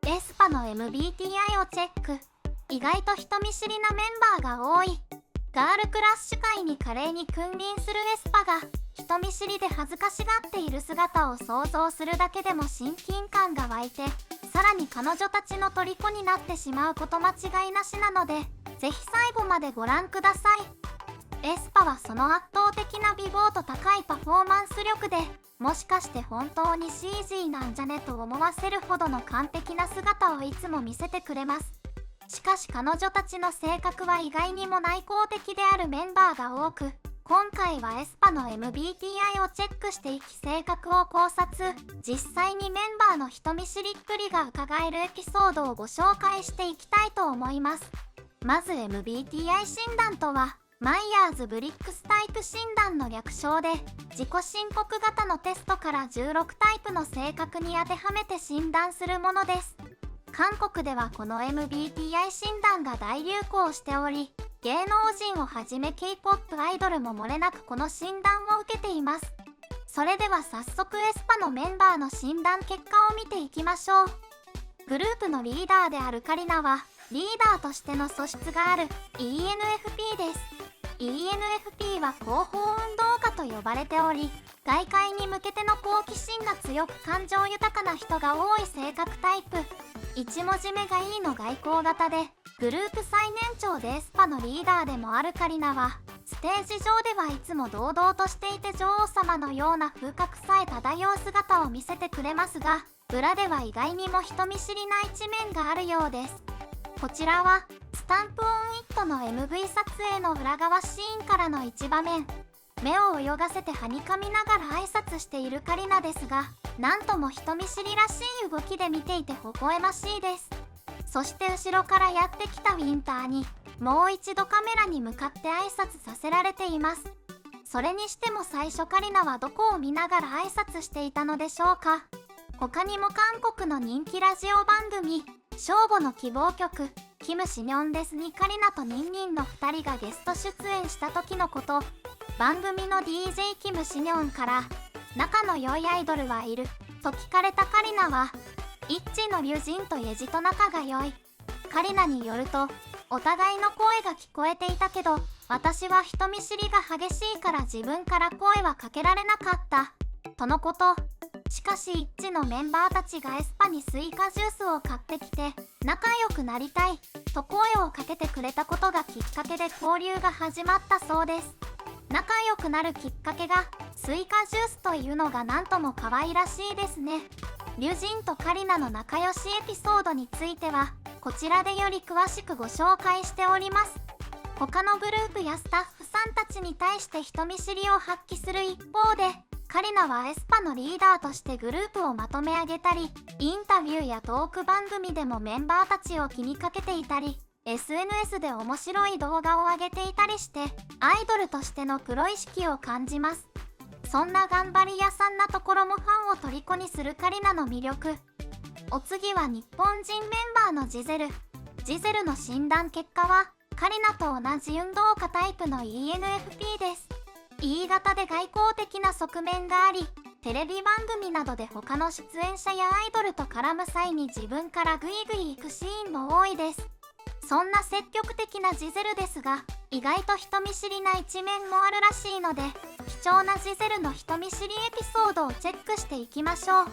エスパの MBTI をチェック。意外と人見知りなメンバーが多い。ガールクラッシュ界に華麗に君臨するエスパが人見知りで恥ずかしがっている姿を想像するだけでも親近感が湧いて、さらに彼女たちの虜になってしまうこと間違いなしなので、ぜひ最後までご覧ください。エスパはその圧倒的な美貌と高いパフォーマンス力で、もしかして本当に CG なんじゃねと思わせるほどの完璧な姿をいつも見せてくれます。しかし彼女たちの性格は意外にも内向的であるメンバーが多く、今回はエスパの MBTI をチェックしていき性格を考察、実際にメンバーの人見知りっぷりが伺えるエピソードをご紹介していきたいと思います。まず MBTI 診断とは、マイヤーズ・ブリックスタイプ診断の略称で、自己申告型のテストから16タイプの性格に当てはめて診断するものです。韓国ではこの MBTI 診断が大流行しており、芸能人をはじめ K-POP アイドルも漏れなくこの診断を受けています。それでは早速エスパのメンバーの診断結果を見ていきましょう。グループのリーダーであるカリナは、リーダーとしての素質がある ENFP です。ENFP は広報運動家と呼ばれており、外界に向けての好奇心が強く感情豊かな人が多い性格タイプ。1文字目が E の外交型で、グループ最年長でエスパのリーダーでもあるカリナは、ステージ上ではいつも堂々としていて女王様のような風格さえ漂う姿を見せてくれますが、裏では意外にも人見知りな一面があるようです。こちらは、スタンプオンイットの MV 撮影の裏側シーンからの一場面。目を泳がせてはにかみながら挨拶しているカリナですが、なんとも人見知りらしい動きで見ていて微笑ましいです。そして後ろからやってきたウィンターに、もう一度カメラに向かって挨拶させられています。それにしても最初カリナはどこを見ながら挨拶していたのでしょうか。他にも韓国の人気ラジオ番組、正午の希望曲、キム・シニョンですにカリナとニンニンの2人がゲスト出演した時のこと。番組の DJ キム・シニョンから、仲の良いアイドルはいると聞かれたカリナは、イッチのリュジンとイェジと仲が良い。カリナによると、お互いの声が聞こえていたけど、私は人見知りが激しいから自分から声はかけられなかった。とのこと。しかしイッチのメンバーたちがエスパにスイカジュースを買ってきて、仲良くなりたいと声をかけてくれたことがきっかけで交流が始まったそうです。仲良くなるきっかけがスイカジュースというのがなんとも可愛らしいですね。リュジンとカリナの仲良しエピソードについては、こちらでより詳しくご紹介しております。他のグループやスタッフさんたちに対して人見知りを発揮する一方で、カリナはエスパのリーダーとしてグループをまとめ上げたり、インタビューやトーク番組でもメンバーたちを気にかけていたり、SNS で面白い動画を上げていたりして、アイドルとしてのプロ意識を感じます。そんな頑張り屋さんなところもファンを虜にするカリナの魅力。お次は日本人メンバーのジゼル。ジゼルの診断結果は、カリナと同じ運動家タイプの ENFP です。E 型で外交的な側面があり、テレビ番組などで他の出演者やアイドルと絡む際に自分からグイグイ行くシーンも多いです。そんな積極的なジゼルですが、意外と人見知りな一面もあるらしいので、貴重なジゼルの人見知りエピソードをチェックしていきましょう。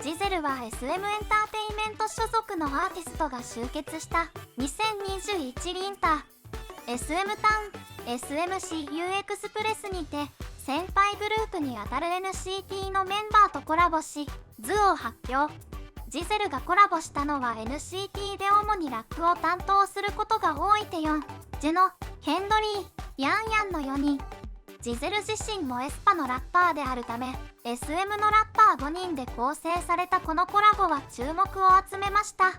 ジゼルは SM エンターテイメント所属のアーティストが集結した2021リンター SM タウン SMCU エクスプレスにて先輩グループにあたる NCT のメンバーとコラボし図を発表。ジゼルがコラボしたのは NCT で主にラップを担当することが多いテヨン、ジュノ、ヘンドリー、ヤンヤンの4人。ジゼル自身もエスパのラッパーであるため SM のラッパー5人で構成されたこのコラボは注目を集めました。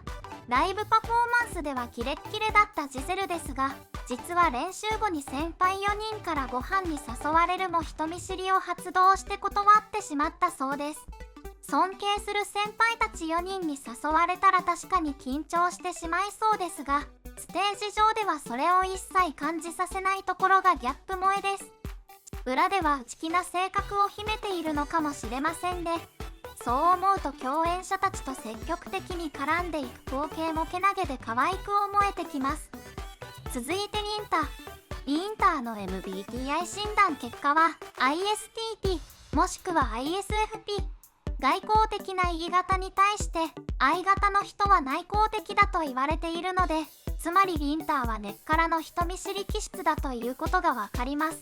ライブパフォーマンスではキレッキレだったジゼルですが、実は練習後に先輩4人からご飯に誘われるも人見知りを発動して断ってしまったそうです。尊敬する先輩たち4人に誘われたら確かに緊張してしまいそうですが、ステージ上ではそれを一切感じさせないところがギャップ萌えです。裏では内気な性格を秘めているのかもしれませんね。そう思うと共演者たちと積極的に絡んでいく光景もけなげで可愛く思えてきます。続いてリンターの MBTI 診断結果は ISTP もしくは ISFP。 外向的な E 型に対して I 型の人は内向的だと言われているので、つまりリンターは根っからの人見知り気質だということがわかります。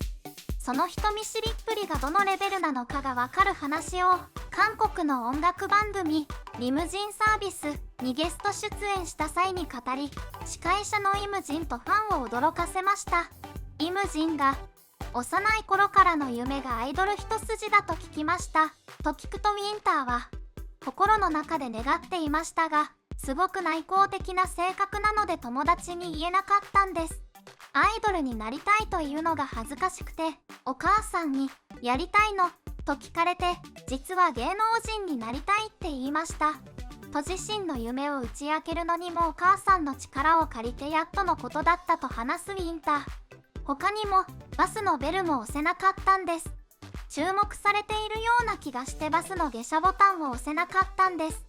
その人見知りっぷりがどのレベルなのかがわかる話を韓国の音楽番組リムジンサービスにゲスト出演した際に語り、司会者のイムジンとファンを驚かせました。イムジンが幼い頃からの夢がアイドル一筋だと聞きましたと聞くと、ウィンターは心の中で願っていましたが、すごく内向的な性格なので友達に言えなかったんです。アイドルになりたいというのが恥ずかしくて、お母さんにやりたいのと聞かれて、実は芸能人になりたいって言いましたと自身の夢を打ち明けるのにもお母さんの力を借りてやっとのことだったと話すウィンター。他にもバスのベルも押せなかったんです。注目されているような気がしてバスの下車ボタンを押せなかったんです。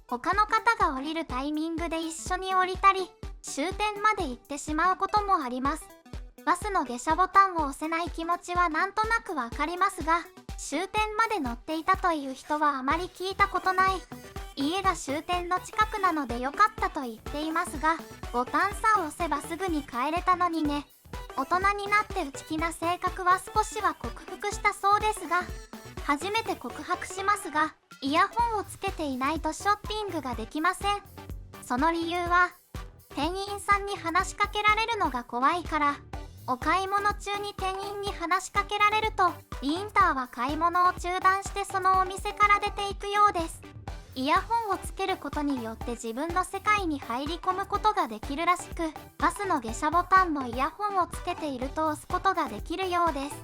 他の方が降りるタイミングで一緒に降りたり、終点まで行ってしまうこともあります。バスの下車ボタンを押せない気持ちはなんとなくわかりますが、終点まで乗っていたという人はあまり聞いたことない。家が終点の近くなのでよかったと言っていますが、ボタンさえ押せばすぐに帰れたのにね。大人になって内気な性格は少しは克服したそうですが、初めて告白しますが、イヤホンをつけていないとショッピングができません。その理由は、店員さんに話しかけられるのが怖いから。お買い物中に店員に話しかけられると、インターは買い物を中断してそのお店から出ていくようです。イヤホンをつけることによって自分の世界に入り込むことができるらしく、バスの下車ボタンもイヤホンをつけていると押すことができるようです。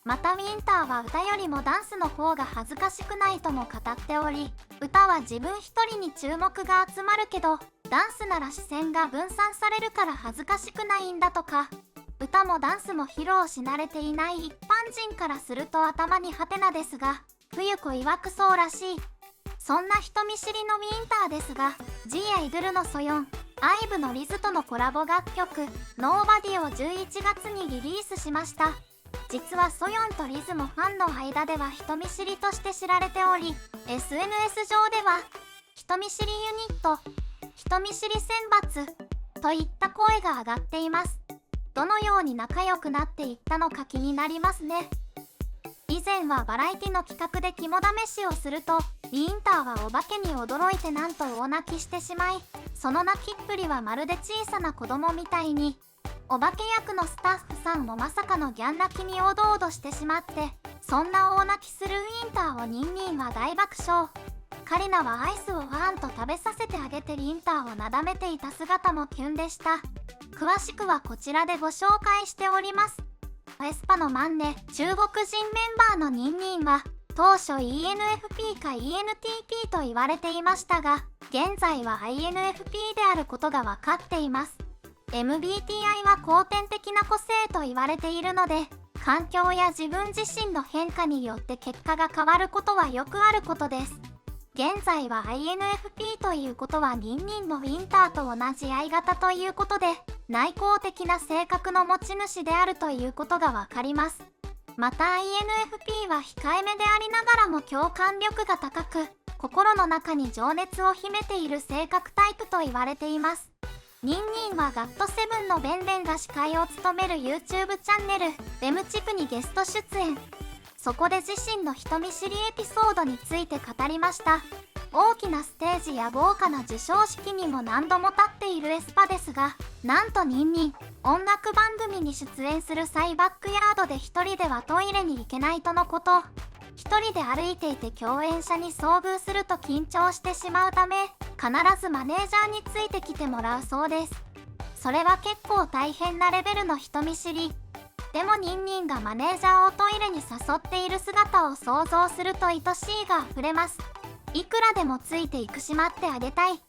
またウィンターは歌よりもダンスの方が恥ずかしくないとも語っており、歌は自分一人に注目が集まるけど、ダンスなら視線が分散されるから恥ずかしくないんだとか。歌もダンスも披露し慣れていない一般人からすると頭にハテナですが、冬子曰くそうらしい。そんな人見知りのウィンターですが、Gアイドルのソヨン、IVEのリズとのコラボ楽曲 Nobody を11月にリリースしました。実はソヨンとリズもファンの間では人見知りとして知られており、 SNS 上では人見知りユニット、人見知り選抜といった声が上がっています。どのように仲良くなっていったのか気になりますね。以前はバラエティの企画で肝試しをすると、ウィンターはお化けに驚いてなんと大泣きしてしまい、その泣きっぷりはまるで小さな子供みたいに、お化け役のスタッフさんもまさかのギャン泣きにおどおどしてしまって、そんな大泣きするウィンターをニンニンは大爆笑。カリナはアイスをファンと食べさせてあげてリンターをなだめていた姿もキュンでした。詳しくはこちらでご紹介しております。エスパのマンネ、中国人メンバーのニンニンは当初 ENFP か ENTP と言われていましたが、現在は INFP であることが分かっています。MBTI は後天的な個性と言われているので、環境や自分自身の変化によって結果が変わることはよくあることです。現在は INFP ということはニンニンもウィンターと同じ I 型ということで、内向的な性格の持ち主であるということがわかります。また INFP は控えめでありながらも共感力が高く、心の中に情熱を秘めている性格タイプと言われています。ニンニンはガットセブンのベンベンが司会を務める YouTube チャンネルベムチプにゲスト出演。そこで自身の人見知りエピソードについて語りました。大きなステージや豪華な授賞式にも何度も立っているエスパですが、なんとニンニン、音楽番組に出演する際バックヤードで一人ではトイレに行けないとのこと。一人で歩いていて共演者に遭遇すると緊張してしまうため、必ずマネージャーについてきてもらうそうです。それは結構大変なレベルの人見知り。でもニンニンがマネージャーをトイレに誘っている姿を想像すると愛しいが溢れます。いくらでもついていくしまってあげたい。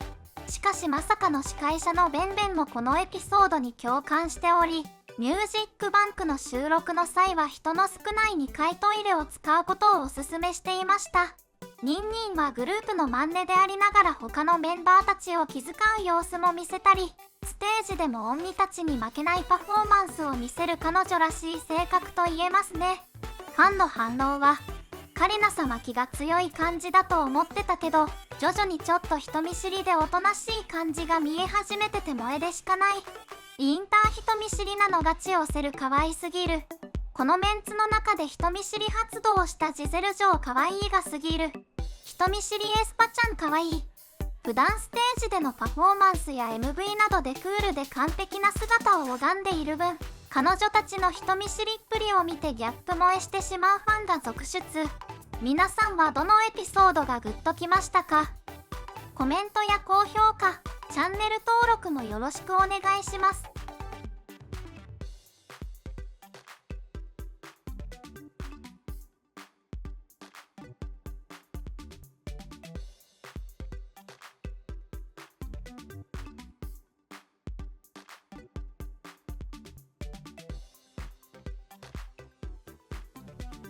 しかしまさかの司会者のベンベンもこのエピソードに共感しており、ミュージックバンクの収録の際は人の少ない2階トイレを使うことをおすすめしていました。ニンニンはグループのマンネでありながら他のメンバーたちを気遣う様子も見せたり、ステージでも鬼たちに負けないパフォーマンスを見せる彼女らしい性格と言えますね。ファンの反応は、カリナ様気が強い感じだと思ってたけど、徐々にちょっと人見知りでおとなしい感じが見え始めてて萌えでしかない。インター人見知りなのが血をせる可愛すぎる。このメンツの中で人見知り発動したジゼル嬢可愛いがすぎる。人見知りエスパちゃん可愛い。普段ステージでのパフォーマンスや MV などでクールで完璧な姿を拝んでいる分、彼女たちの人見知りっぷりを見てギャップ萌えしてしまうファンが続出。皆さんはどのエピソードがグッときましたか？コメントや高評価、チャンネル登録もよろしくお願いします。